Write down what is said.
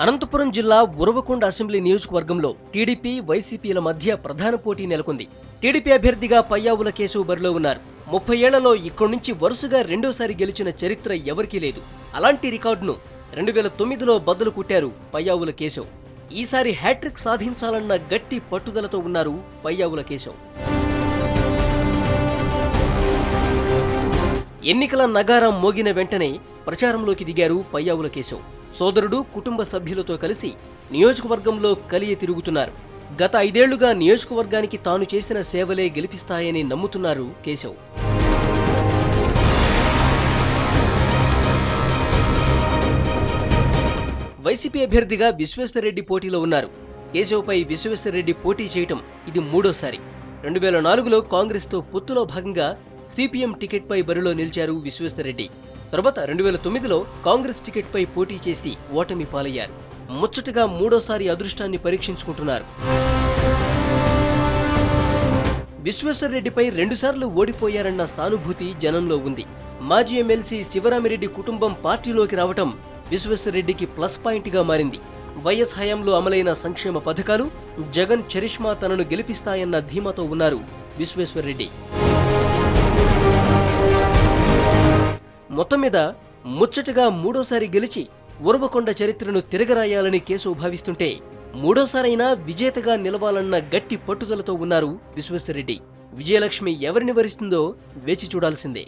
అనంతపురం జిల్లా ఉరవకొండ అసెంబ్లీ నియోజకవర్గంలో టీడీపీ, వైసీపీల మధ్య ప్రధాన పోటీ నెలకొంది. టీడీపీ అభ్యర్థిగా పయ్యావుల కేశవ్ బరిలో ఉన్నారు. 30 ఏళ్లలో ఇక్కడి నుంచి వరుసగా రెండోసారి గెలిచిన చరిత్ర ఎవరికీ లేదు. అలాంటి రికార్డును 2009లో బద్దలు కొట్టారు పయ్యావుల కేశవ్. ఈసారి హ్యాట్రిక్ సాధించాలన్న గట్టి పట్టుదలతో ఉన్నారు పయ్యావుల కేశవ్. ఎన్నికల నగారం మోగిన వెంటనే ప్రచారంలోకి దిగారు పయ్యావుల కేశవ్. సోదరుడు, కుటుంబ సభ్యులతో కలిసి నియోజకవర్గంలో కలియ తిరుగుతున్నారు. గత 5 ఏళ్లుగా నియోజకవర్గానికి తాను చేసిన సేవలే గెలిపిస్తాయని నమ్ముతున్నారు కేశవ్. వైసీపీ అభ్యర్థిగా విశ్వేశ్వరరెడ్డి పోటీలో ఉన్నారు. కేశవ్పై విశ్వేశ్వరరెడ్డి పోటీ చేయటం ఇది మూడోసారి. 2004లో కాంగ్రెస్తో పొత్తులో భాగంగా సిపిఎం టికెట్పై బరిలో నిలిచారు విశ్వేశ్వరరెడ్డి. తర్వాత 2009లో కాంగ్రెస్ టికెట్పై పోటీ చేసి ఓటమి పాలయ్యారు. ముచ్చటగా మూడోసారి అదృష్టాన్ని పరీక్షించుకుంటున్నారు. విశ్వేశ్వరరెడ్డిపై 2 సార్లు ఓడిపోయారన్న సానుభూతి జనంలో ఉంది. మాజీ ఎమ్మెల్సీ శివరామిరెడ్డి కుటుంబం పార్టీలోకి రావటం విశ్వేశ్వరరెడ్డికి ప్లస్ పాయింట్గా మారింది. వైఎస్ హయాంలో అమలైన సంక్షేమ పథకాలు, జగన్ చరిష్మా తనను గెలిపిస్తాయన్న ధీమాతో ఉన్నారు విశ్వేశ్వరరెడ్డి. మొత్తం మీద ముచ్చటగా మూడోసారి గెలిచి ఉరవకొండ చరిత్రను తిరగరాయాలని కేశవ్ భావిస్తుంటే, మూడోసారైనా విజేతగా నిలవాలన్న గట్టి పట్టుదలతో ఉన్నారు విశ్వేశ్వరరెడ్డి. విజయలక్ష్మి ఎవరిని వరిస్తుందో వేచి చూడాల్సిందే.